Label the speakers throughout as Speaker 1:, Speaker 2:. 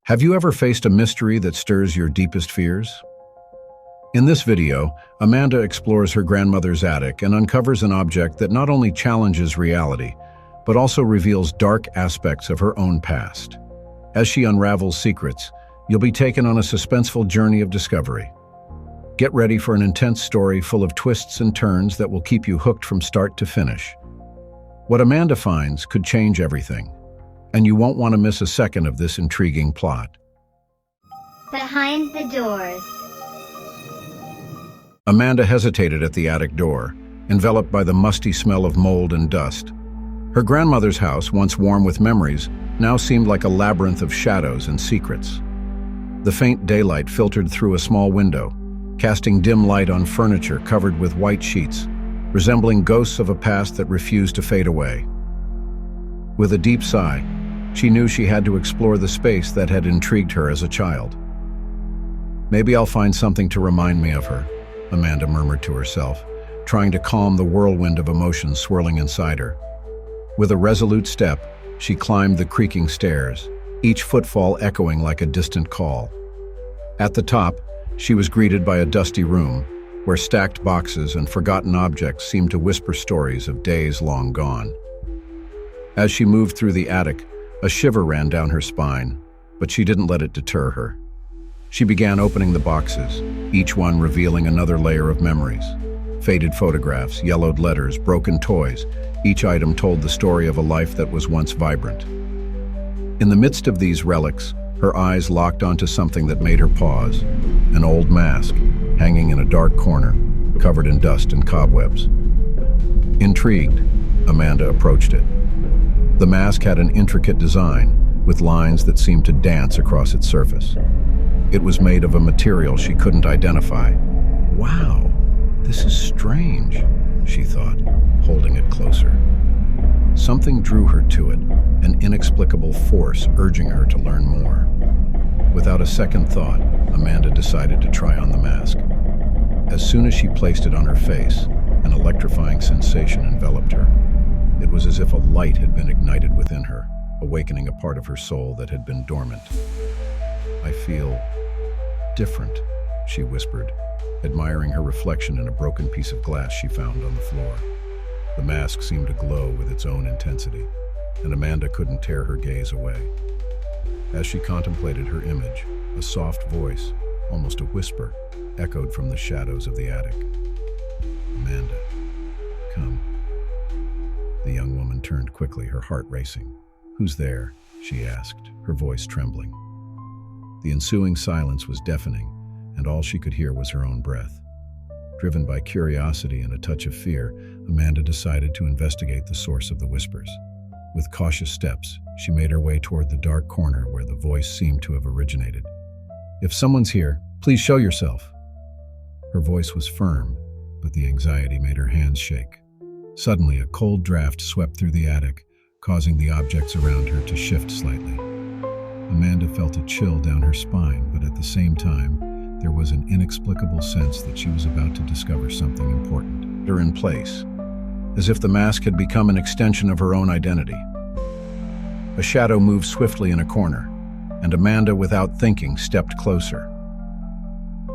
Speaker 1: Have you ever faced a mystery that stirs your deepest fears? In this video, Amanda explores her grandmother's attic and uncovers an object that not only challenges reality, but also reveals dark aspects of her own past. As she unravels secrets, you'll be taken on a suspenseful journey of discovery. Get ready for an intense story full of twists and turns that will keep you hooked from start to finish. What Amanda finds could change everything, and you won't want to miss a second of this intriguing plot.
Speaker 2: Behind the doors.
Speaker 1: Amanda hesitated at the attic door, enveloped by the musty smell of mold and dust. Her grandmother's house, once warm with memories, now seemed like a labyrinth of shadows and secrets. The faint daylight filtered through a small window, casting dim light on furniture covered with white sheets, resembling ghosts of a past that refused to fade away. With a deep sigh, she knew she had to explore the space that had intrigued her as a child. "Maybe I'll find something to remind me of her," Amanda murmured to herself, trying to calm the whirlwind of emotions swirling inside her. With a resolute step, she climbed the creaking stairs, each footfall echoing like a distant call. At the top, she was greeted by a dusty room, where stacked boxes and forgotten objects seemed to whisper stories of days long gone. As she moved through the attic, a shiver ran down her spine, but she didn't let it deter her. She began opening the boxes, each one revealing another layer of memories. Faded photographs, yellowed letters, broken toys, each item told the story of a life that was once vibrant. In the midst of these relics, her eyes locked onto something that made her pause, an old mask, hanging in a dark corner, covered in dust and cobwebs. Intrigued, Amanda approached it. The mask had an intricate design, with lines that seemed to dance across its surface. It was made of a material she couldn't identify. "Wow, this is strange," she thought, holding it closer. Something drew her to it, an inexplicable force urging her to learn more. Without a second thought, Amanda decided to try on the mask. As soon as she placed it on her face, an electrifying sensation enveloped her. It was as if a light had been ignited within her, awakening a part of her soul that had been dormant. "I feel different," she whispered, admiring her reflection in a broken piece of glass she found on the floor. The mask seemed to glow with its own intensity, and Amanda couldn't tear her gaze away. As she contemplated her image, a soft voice, almost a whisper, echoed from the shadows of the attic. "Amanda, come." The young woman turned quickly, her heart racing. "Who's there?" she asked, her voice trembling. The ensuing silence was deafening, and all she could hear was her own breath. Driven by curiosity and a touch of fear, Amanda decided to investigate the source of the whispers. With cautious steps, she made her way toward the dark corner where the voice seemed to have originated. "If someone's here, please show yourself." Her voice was firm, but the anxiety made her hands shake. Suddenly, a cold draft swept through the attic, causing the objects around her to shift slightly. Amanda felt a chill down her spine, but at the same time, there was an inexplicable sense that she was about to discover something important. Her in place, as if the mask had become an extension of her own identity. A shadow moved swiftly in a corner, and Amanda, without thinking, stepped closer.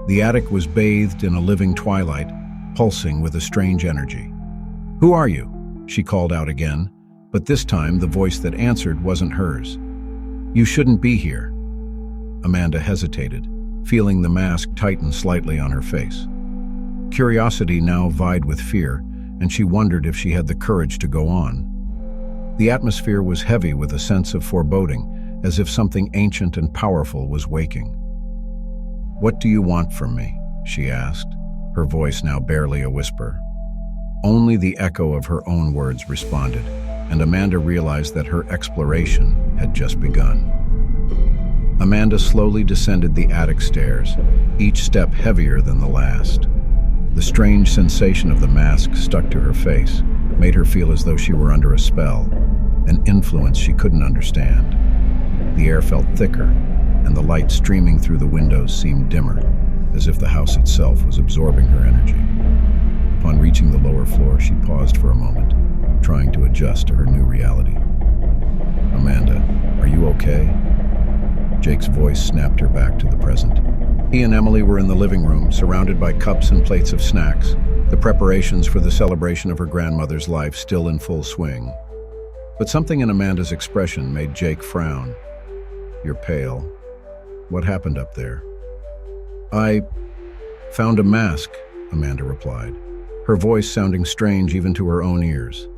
Speaker 1: The attic was bathed in a living twilight, pulsing with a strange energy. "Who are you?" she called out again, but this time the voice that answered wasn't hers. "You shouldn't be here." Amanda hesitated, feeling the mask tighten slightly on her face. Curiosity now vied with fear, and she wondered if she had the courage to go on. The atmosphere was heavy with a sense of foreboding, as if something ancient and powerful was waking. "What do you want from me?" she asked, her voice now barely a whisper. Only the echo of her own words responded, and Amanda realized that her exploration had just begun. Amanda slowly descended the attic stairs, each step heavier than the last. The strange sensation of the mask stuck to her face, made her feel as though she were under a spell, an influence she couldn't understand. The air felt thicker, and the light streaming through the windows seemed dimmer, as if the house itself was absorbing her energy. Upon reaching the lower floor, she paused for a moment, trying to adjust to her new reality. "Amanda, are you okay?" Jake's voice snapped her back to the present. He and Emily were in the living room, surrounded by cups and plates of snacks, the preparations for the celebration of her grandmother's life still in full swing. But something in Amanda's expression made Jake frown. "You're pale. What happened up there?" "I found a mask," Amanda replied, her voice sounding strange even to her own ears.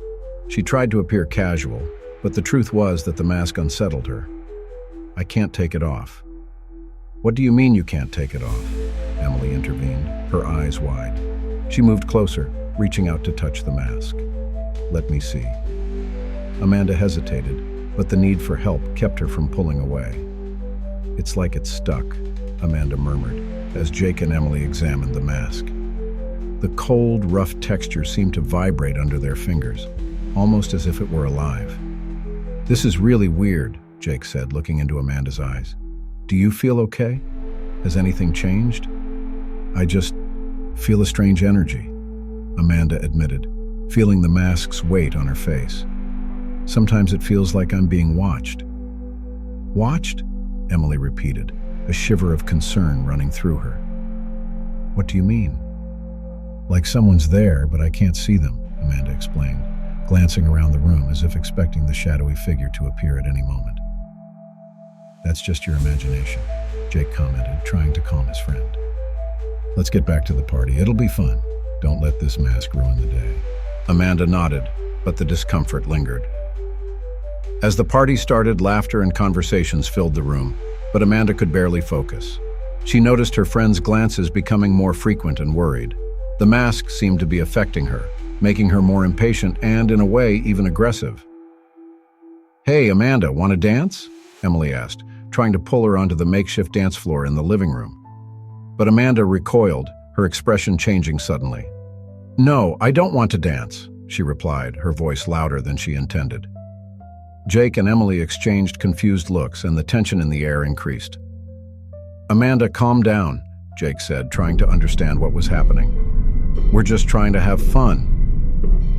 Speaker 1: She tried to appear casual, but the truth was that the mask unsettled her. "I can't take it off." "What do you mean you can't take it off?" Emily intervened, her eyes wide. She moved closer, reaching out to touch the mask. "Let me see." Amanda hesitated, but the need for help kept her from pulling away. "It's like it's stuck," Amanda murmured, as Jake and Emily examined the mask. The cold, rough texture seemed to vibrate under their fingers, almost as if it were alive. "This is really weird," Jake said, looking into Amanda's eyes. "Do you feel okay? Has anything changed?" "I just feel a strange energy," Amanda admitted, feeling the mask's weight on her face. "Sometimes it feels like I'm being watched." "Watched?" Emily repeated, a shiver of concern running through her. "What do you mean?" "Like someone's there, but I can't see them," Amanda explained, glancing around the room as if expecting the shadowy figure to appear at any moment. "That's just your imagination," Jake commented, trying to calm his friend. "Let's get back to the party. It'll be fun. Don't let this mask ruin the day." Amanda nodded, but the discomfort lingered. As the party started, laughter and conversations filled the room, but Amanda could barely focus. She noticed her friends' glances becoming more frequent and worried. The mask seemed to be affecting her, making her more impatient and, in a way, even aggressive. "Hey, Amanda, want to dance?" Emily asked, trying to pull her onto the makeshift dance floor in the living room. But Amanda recoiled, her expression changing suddenly. "No, I don't want to dance," she replied, her voice louder than she intended. Jake and Emily exchanged confused looks, and the tension in the air increased. "Amanda, calm down," Jake said, trying to understand what was happening. "We're just trying to have fun."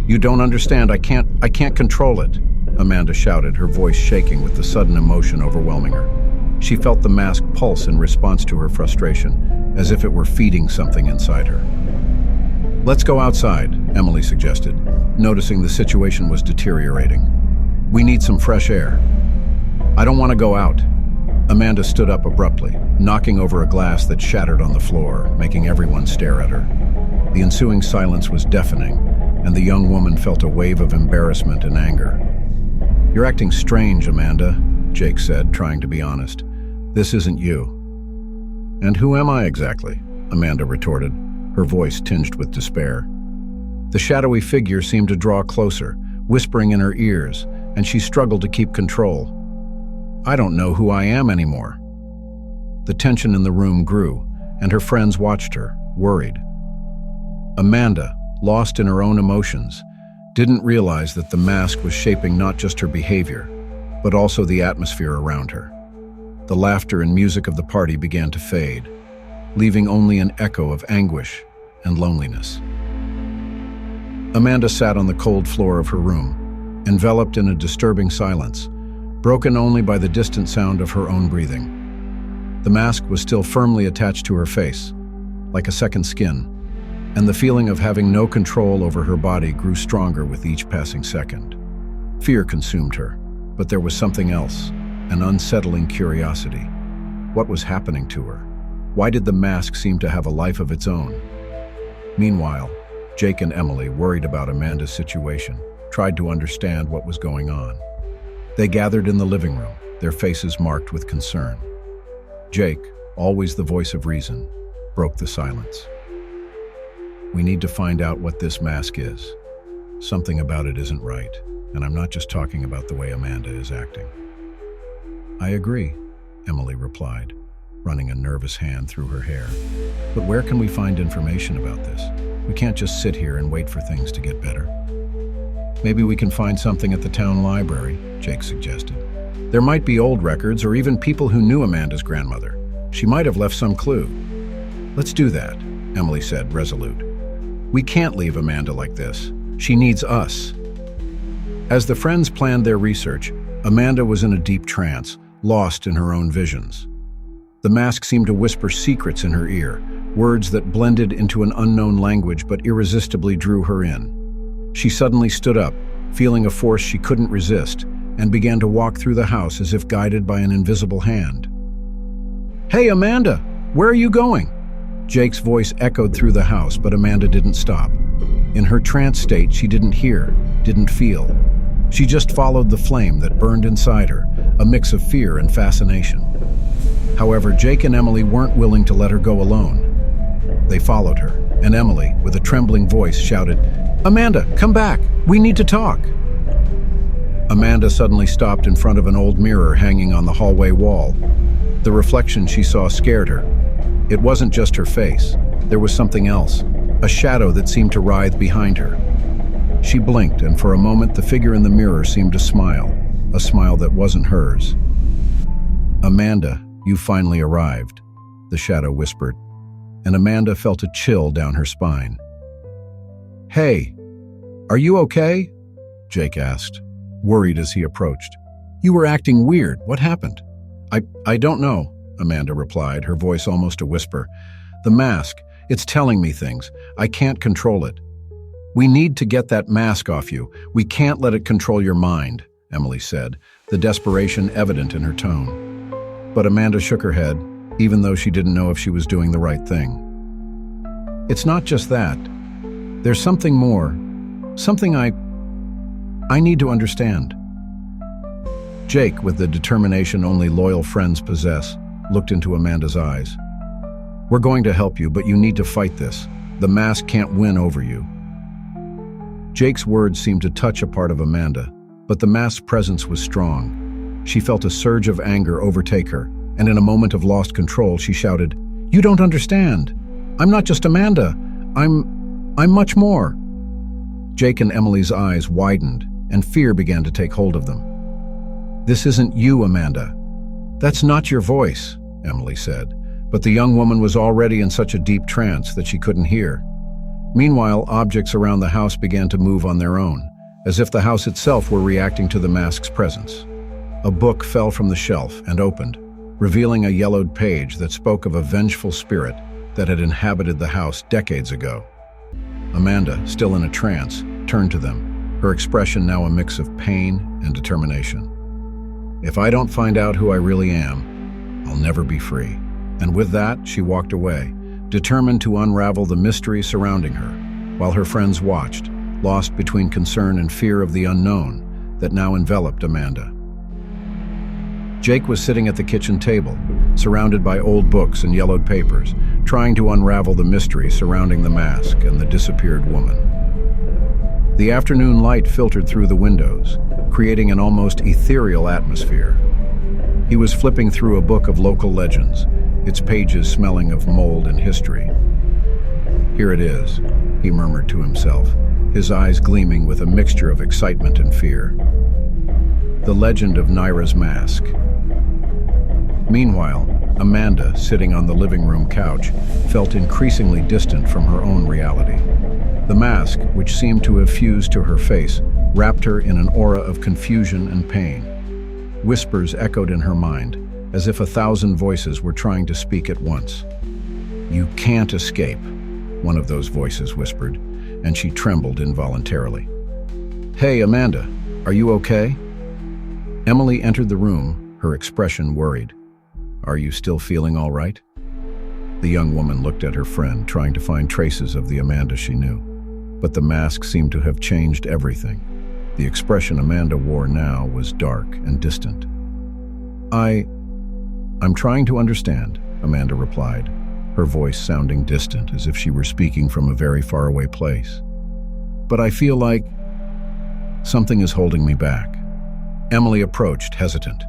Speaker 1: "You don't understand. I can't control it," Amanda shouted, her voice shaking with the sudden emotion overwhelming her. She felt the mask pulse in response to her frustration, as if it were feeding something inside her. "Let's go outside," Emily suggested, noticing the situation was deteriorating. "We need some fresh air." "I don't want to go out." Amanda stood up abruptly, knocking over a glass that shattered on the floor, making everyone stare at her. The ensuing silence was deafening, and the young woman felt a wave of embarrassment and anger. "You're acting strange, Amanda," Jake said, trying to be honest. "This isn't you." "And who am I exactly?" Amanda retorted, her voice tinged with despair. The shadowy figure seemed to draw closer, whispering in her ears, and she struggled to keep control. "I don't know who I am anymore." The tension in the room grew, and her friends watched her, worried. Amanda, lost in her own emotions, didn't realize that the mask was shaping not just her behavior, but also the atmosphere around her. The laughter and music of the party began to fade, leaving only an echo of anguish and loneliness. Amanda sat on the cold floor of her room, enveloped in a disturbing silence, broken only by the distant sound of her own breathing. The mask was still firmly attached to her face, like a second skin, and the feeling of having no control over her body grew stronger with each passing second. Fear consumed her, but there was something else, an unsettling curiosity. What was happening to her? Why did the mask seem to have a life of its own? Meanwhile, Jake and Emily, worried about Amanda's situation, tried to understand what was going on. They gathered in the living room, their faces marked with concern. Jake, always the voice of reason, broke the silence. "We need to find out what this mask is. Something about it isn't right, and I'm not just talking about the way Amanda is acting." "I agree," Emily replied, running a nervous hand through her hair. "But where can we find information about this? We can't just sit here and wait for things to get better." "Maybe we can find something at the town library," Jake suggested. "There might be old records or even people who knew Amanda's grandmother. She might have left some clue." "Let's do that," Emily said, resolute. "We can't leave Amanda like this. She needs us." As the friends planned their research, Amanda was in a deep trance, lost in her own visions. The mask seemed to whisper secrets in her ear, words that blended into an unknown language but irresistibly drew her in. She suddenly stood up, feeling a force she couldn't resist, and began to walk through the house as if guided by an invisible hand. "Hey, Amanda, where are you going?" Jake's voice echoed through the house, but Amanda didn't stop. In her trance state, she didn't hear, didn't feel. She just followed the flame that burned inside her, a mix of fear and fascination. However, Jake and Emily weren't willing to let her go alone. They followed her, and Emily, with a trembling voice, shouted, "Amanda, come back! We need to talk!" Amanda suddenly stopped in front of an old mirror hanging on the hallway wall. The reflection she saw scared her. It wasn't just her face. There was something else, a shadow that seemed to writhe behind her. She blinked, and for a moment the figure in the mirror seemed to smile, a smile that wasn't hers. "Amanda, you finally arrived," the shadow whispered, and Amanda felt a chill down her spine. "Hey, are you okay?" Jake asked, worried as he approached. "You were acting weird. What happened?" I don't know," Amanda replied, her voice almost a whisper. "The mask, it's telling me things. I can't control it." "We need to get that mask off you. We can't let it control your mind," Emily said, the desperation evident in her tone. But Amanda shook her head, even though she didn't know if she was doing the right thing. "It's not just that. There's something more. Something I need to understand." Jake, with the determination only loyal friends possess, looked into Amanda's eyes. "We're going to help you, but you need to fight this. The mask can't win over you." Jake's words seemed to touch a part of Amanda, but the mask's presence was strong. She felt a surge of anger overtake her, and in a moment of lost control, she shouted, "You don't understand. I'm not just Amanda. I'm much more." Jake and Emily's eyes widened, and fear began to take hold of them. "This isn't you, Amanda. That's not your voice," Emily said, but the young woman was already in such a deep trance that she couldn't hear. Meanwhile, objects around the house began to move on their own, as if the house itself were reacting to the mask's presence. A book fell from the shelf and opened, revealing a yellowed page that spoke of a vengeful spirit that had inhabited the house decades ago. Amanda, still in a trance, turned to them, her expression now a mix of pain and determination. "If I don't find out who I really am, I'll never be free." And with that, she walked away, determined to unravel the mystery surrounding her, while her friends watched, lost between concern and fear of the unknown that now enveloped Amanda. Jake was sitting at the kitchen table, surrounded by old books and yellowed papers, trying to unravel the mystery surrounding the mask and the disappeared woman. The afternoon light filtered through the windows, creating an almost ethereal atmosphere. He was flipping through a book of local legends, its pages smelling of mold and history. "Here it is," he murmured to himself, his eyes gleaming with a mixture of excitement and fear. The legend of Naira's mask. Meanwhile, Amanda, sitting on the living room couch, felt increasingly distant from her own reality. The mask, which seemed to have fused to her face, wrapped her in an aura of confusion and pain. Whispers echoed in her mind, as if 1,000 voices were trying to speak at once. "You can't escape," one of those voices whispered, and she trembled involuntarily. "Hey, Amanda, are you okay?" Emily entered the room, her expression worried. "Are you still feeling all right?" The young woman looked at her friend, trying to find traces of the Amanda she knew. But the mask seemed to have changed everything. The expression Amanda wore now was dark and distant. I'm trying to understand," Amanda replied, her voice sounding distant as if she were speaking from a very faraway place. "But I feel like something is holding me back." Emily approached, hesitant.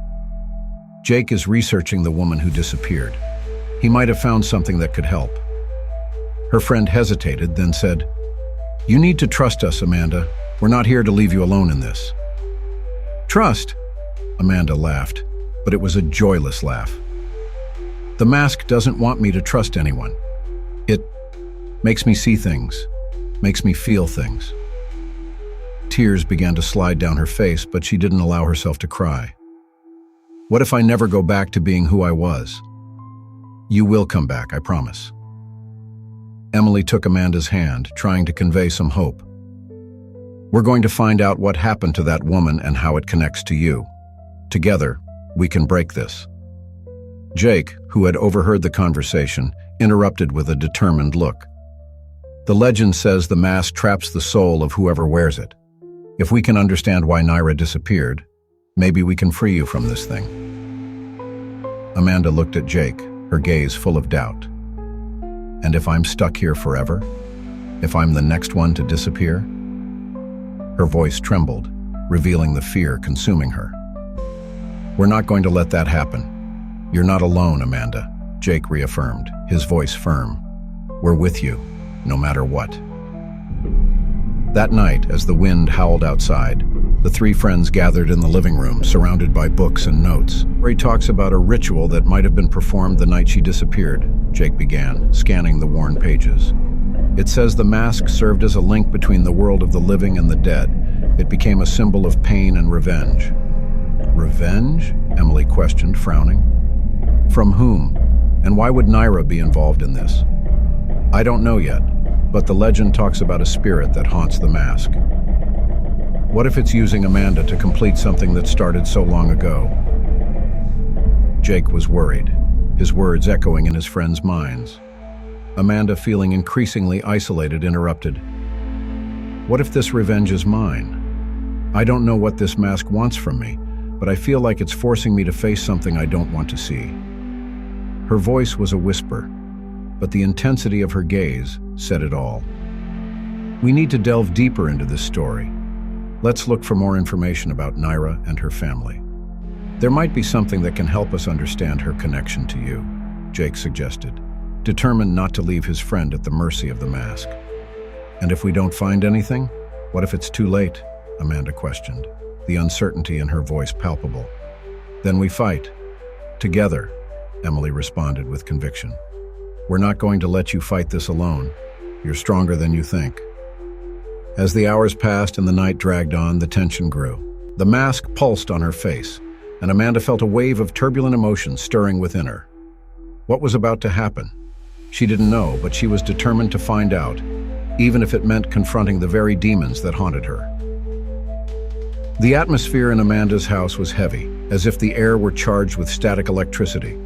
Speaker 1: "Jake is researching the woman who disappeared. He might have found something that could help." Her friend hesitated, then said, "You need to trust us, Amanda. We're not here to leave you alone in this." "Trust?" Amanda laughed, but it was a joyless laugh. "The mask doesn't want me to trust anyone. It makes me see things, makes me feel things." Tears began to slide down her face, but she didn't allow herself to cry. What if I never go back to being who I was? You will come back, I promise. Emily took Amanda's hand, trying to convey some hope. We're going to find out what happened to that woman and how it connects to you. Together, we can break this. Jake, who had overheard the conversation, interrupted with a determined look. The legend says the mask traps the soul of whoever wears it. If we can understand why Naira disappeared, maybe we can free you from this thing. Amanda looked at Jake, her gaze full of doubt. And if I'm stuck here forever? If I'm the next one to disappear? Her voice trembled, revealing the fear consuming her. We're not going to let that happen. You're not alone, Amanda, Jake reaffirmed, his voice firm. We're with you, no matter what. That night, as the wind howled outside, the three friends gathered in the living room, surrounded by books and notes. He talks about a ritual that might have been performed the night she disappeared, Jake began, scanning the worn pages. It says the mask served as a link between the world of the living and the dead. It became a symbol of pain and revenge. Revenge? Emily questioned, frowning. From whom? And why would Naira be involved in this? I don't know yet, but the legend talks about a spirit that haunts the mask. What if it's using Amanda to complete something that started so long ago? Jake was worried, his words echoing in his friends' minds. Amanda, feeling increasingly isolated, interrupted. What if this revenge is mine? I don't know what this mask wants from me, but I feel like it's forcing me to face something I don't want to see. Her voice was a whisper, but the intensity of her gaze said it all. We need to delve deeper into this story. Let's look for more information about Naira and her family. There might be something that can help us understand her connection to you, Jake suggested, determined not to leave his friend at the mercy of the mask. And if we don't find anything, what if it's too late? Amanda questioned, the uncertainty in her voice palpable. Then we fight. Together, Emily responded with conviction. We're not going to let you fight this alone. You're stronger than you think. As the hours passed and the night dragged on, the tension grew. The mask pulsed on her face, and Amanda felt a wave of turbulent emotions stirring within her. What was about to happen? She didn't know, but she was determined to find out, even if it meant confronting the very demons that haunted her. The atmosphere in Amanda's house was heavy, as if the air were charged with static electricity.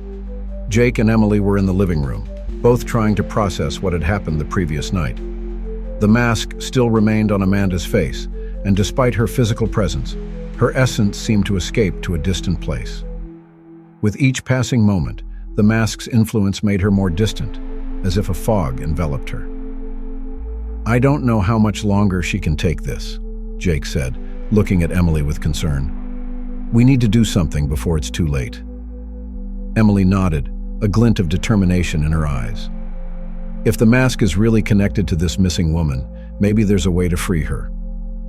Speaker 1: Jake and Emily were in the living room, both trying to process what had happened the previous night. The mask still remained on Amanda's face, and despite her physical presence, her essence seemed to escape to a distant place. With each passing moment, the mask's influence made her more distant, as if a fog enveloped her. I don't know how much longer she can take this, Jake said, looking at Emily with concern. We need to do something before it's too late. Emily nodded, a glint of determination in her eyes. If the mask is really connected to this missing woman, maybe there's a way to free her.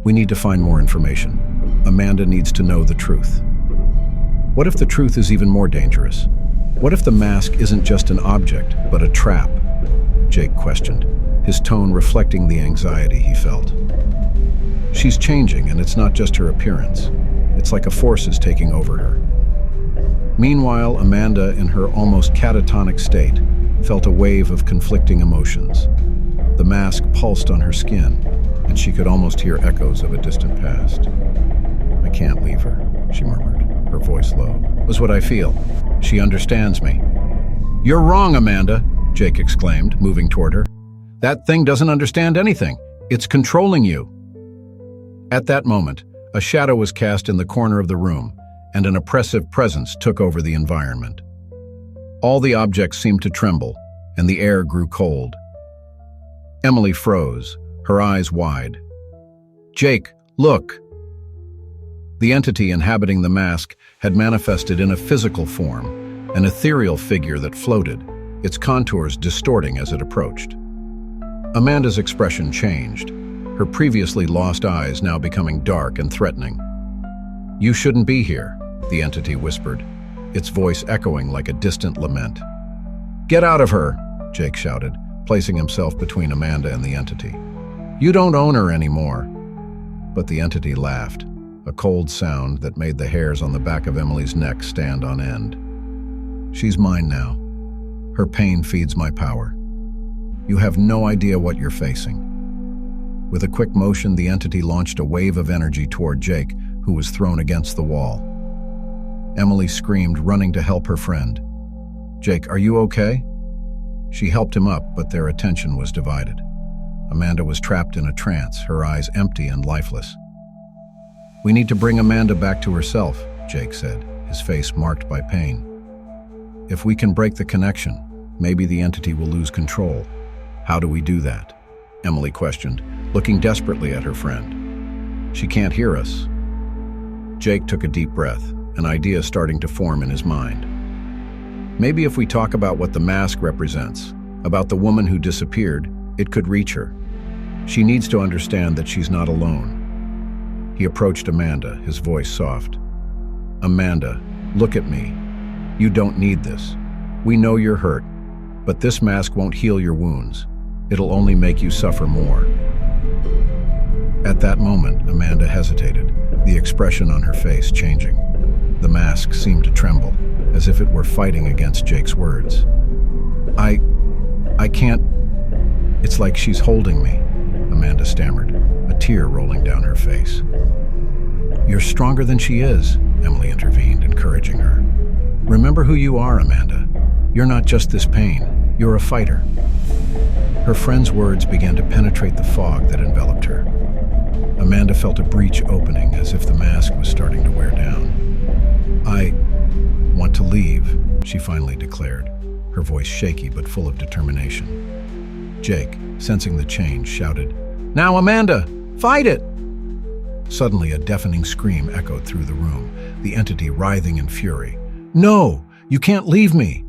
Speaker 1: We need to find more information. Amanda needs to know the truth. What if the truth is even more dangerous? What if the mask isn't just an object, but a trap? Jake questioned, his tone reflecting the anxiety he felt. She's changing, and it's not just her appearance. It's like a force is taking over her. Meanwhile, Amanda, in her almost catatonic state, felt a wave of conflicting emotions. The mask pulsed on her skin, and she could almost hear echoes of a distant past. I can't leave her, she murmured, her voice low. "Was what I feel. She understands me." "You're wrong, Amanda," Jake exclaimed, moving toward her. "That thing doesn't understand anything. It's controlling you." At that moment, a shadow was cast in the corner of the room, and an oppressive presence took over the environment. All the objects seemed to tremble, and the air grew cold. Emily froze, her eyes wide. "Jake, look!" The entity inhabiting the mask had manifested in a physical form, an ethereal figure that floated, its contours distorting as it approached. Amanda's expression changed, her previously lost eyes now becoming dark and threatening. "You shouldn't be here," the entity whispered, its voice echoing like a distant lament. "Get out of her," Jake shouted, placing himself between Amanda and the entity. "You don't own her anymore." But the entity laughed, a cold sound that made the hairs on the back of Emily's neck stand on end. She's mine now. Her pain feeds my power. You have no idea what you're facing. With a quick motion, the entity launched a wave of energy toward Jake, who was thrown against the wall. Emily screamed, running to help her friend. "Jake, are you okay?" She helped him up, but their attention was divided. Amanda was trapped in a trance, her eyes empty and lifeless. "We need to bring Amanda back to herself," Jake said, his face marked by pain. "If we can break the connection, maybe the entity will lose control. How do we do that?" Emily questioned, looking desperately at her friend. "She can't hear us." Jake took a deep breath, an idea starting to form in his mind. "Maybe if we talk about what the mask represents, about the woman who disappeared, it could reach her. She needs to understand that she's not alone." He approached Amanda, his voice soft. "Amanda, look at me. You don't need this. We know you're hurt, but this mask won't heal your wounds. It'll only make you suffer more." At that moment, Amanda hesitated, the expression on her face changing. The mask seemed to tremble, as if it were fighting against Jake's words. I can't. It's like she's holding me," Amanda stammered, a tear rolling down her face. "You're stronger than she is," Emily intervened, encouraging her. "Remember who you are, Amanda. You're not just this pain. You're a fighter." Her friend's words began to penetrate the fog that enveloped her. Amanda felt a breach opening, as if the mask was starting to wear down. "I want to leave," she finally declared, her voice shaky but full of determination. Jake, sensing the change, shouted, "Now, Amanda, fight it!" Suddenly, a deafening scream echoed through the room, the entity writhing in fury. "No, you can't leave me!"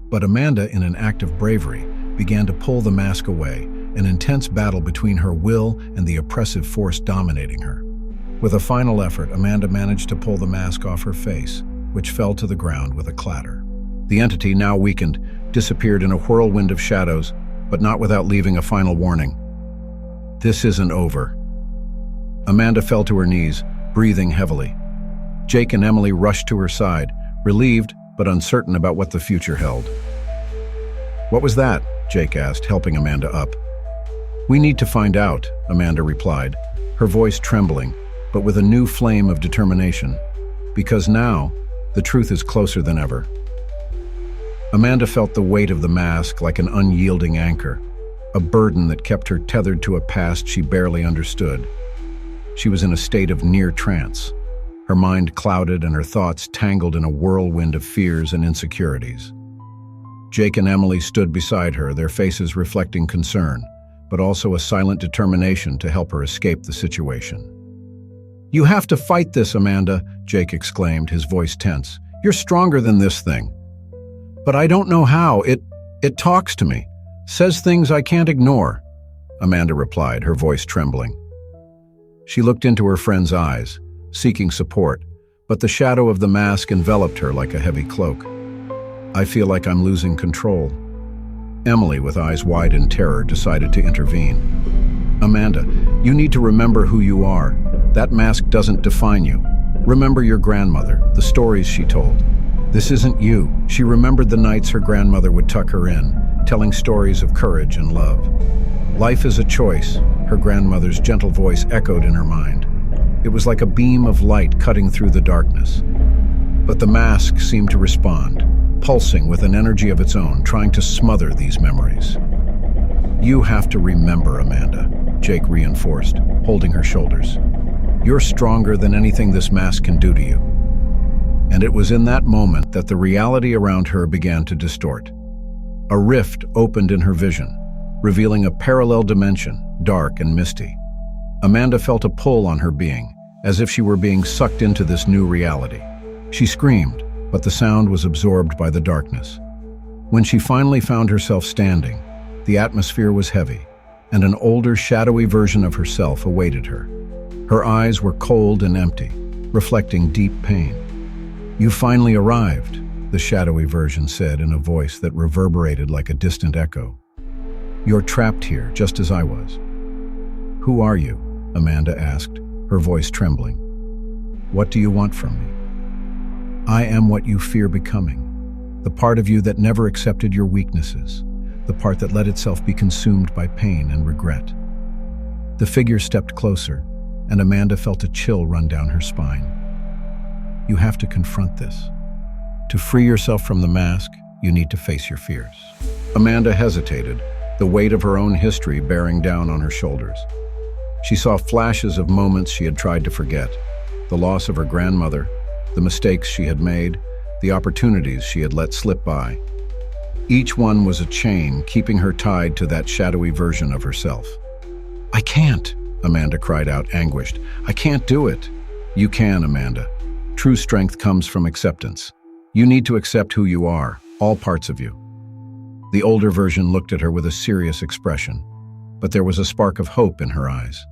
Speaker 1: But Amanda, in an act of bravery, began to pull the mask away, an intense battle between her will and the oppressive force dominating her. With a final effort, Amanda managed to pull the mask off her face, which fell to the ground with a clatter. The entity, now weakened, disappeared in a whirlwind of shadows, but not without leaving a final warning. "This isn't over." Amanda fell to her knees, breathing heavily. Jake and Emily rushed to her side, relieved but uncertain about what the future held. "What was that?" Jake asked, helping Amanda up. "We need to find out," Amanda replied, her voice trembling, but with a new flame of determination. "Because now, the truth is closer than ever." Amanda felt the weight of the mask like an unyielding anchor, a burden that kept her tethered to a past she barely understood. She was in a state of near trance, her mind clouded and her thoughts tangled in a whirlwind of fears and insecurities. Jake and Emily stood beside her, their faces reflecting concern, but also a silent determination to help her escape the situation. "You have to fight this, Amanda," Jake exclaimed, his voice tense. "You're stronger than this thing." "But I don't know how. It talks to me, says things I can't ignore," Amanda replied, her voice trembling. She looked into her friend's eyes, seeking support, but the shadow of the mask enveloped her like a heavy cloak. "I feel like I'm losing control." Emily, with eyes wide in terror, decided to intervene. "Amanda, you need to remember who you are. That mask doesn't define you. Remember your grandmother, the stories she told. This isn't you." She remembered the nights her grandmother would tuck her in, telling stories of courage and love. "Life is a choice," her grandmother's gentle voice echoed in her mind. It was like a beam of light cutting through the darkness. But the mask seemed to respond, pulsing with an energy of its own, trying to smother these memories. "You have to remember, Amanda," Jake reinforced, holding her shoulders. "You're stronger than anything this mask can do to you." And it was in that moment that the reality around her began to distort. A rift opened in her vision, revealing a parallel dimension, dark and misty. Amanda felt a pull on her being, as if she were being sucked into this new reality. She screamed, but the sound was absorbed by the darkness. When she finally found herself standing, the atmosphere was heavy, and an older, shadowy version of herself awaited her. Her eyes were cold and empty, reflecting deep pain. "You finally arrived," the shadowy version said in a voice that reverberated like a distant echo. "You're trapped here, just as I was." "Who are you?" Amanda asked, her voice trembling. What do you want from me? I am what you fear becoming, the part of you that never accepted your weaknesses, the part that let itself be consumed by pain and regret. The figure stepped closer, and Amanda felt a chill run down her spine. You have to confront this. To free yourself from the mask, you need to face your fears. Amanda hesitated, the weight of her own history bearing down on her shoulders. She saw flashes of moments she had tried to forget, the loss of her grandmother, the mistakes she had made, the opportunities she had let slip by. Each one was a chain keeping her tied to that shadowy version of herself. I can't, Amanda cried out, anguished. I can't do it. You can, Amanda. True strength comes from acceptance. You need to accept who you are, all parts of you. The older version looked at her with a serious expression, but there was a spark of hope in her eyes.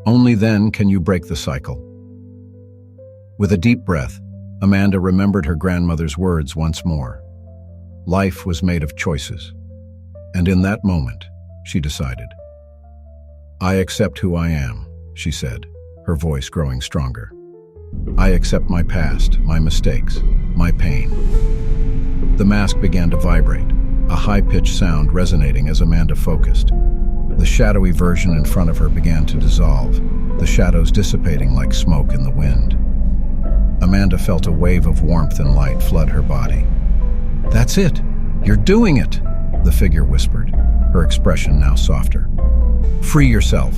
Speaker 1: Only then can you break the cycle. With a deep breath, Amanda remembered her grandmother's words once more. Life was made of choices, and in that moment, she decided. I accept who I am, she said, her voice growing stronger. I accept my past, my mistakes, my pain. The mask began to vibrate, a high-pitched sound resonating as Amanda focused. The shadowy version in front of her began to dissolve, the shadows dissipating like smoke in the wind. Amanda felt a wave of warmth and light flood her body. That's it! You're doing it! The figure whispered, her expression now softer. Free yourself.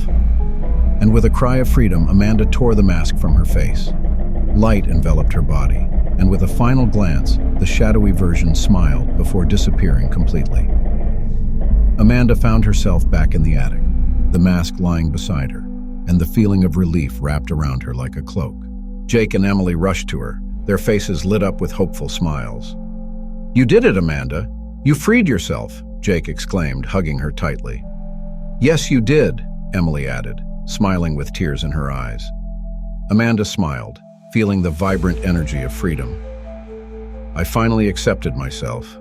Speaker 1: And with a cry of freedom, Amanda tore the mask from her face. Light enveloped her body, and with a final glance, the shadowy version smiled before disappearing completely. Amanda found herself back in the attic, the mask lying beside her, and the feeling of relief wrapped around her like a cloak. Jake and Emily rushed to her, their faces lit up with hopeful smiles. You did it, Amanda. You freed yourself, Jake exclaimed, hugging her tightly. Yes, you did, Emily added, smiling with tears in her eyes. Amanda smiled, feeling the vibrant energy of freedom. I finally accepted myself.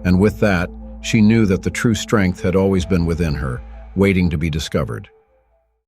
Speaker 1: And with that, she knew that the true strength had always been within her, waiting to be discovered.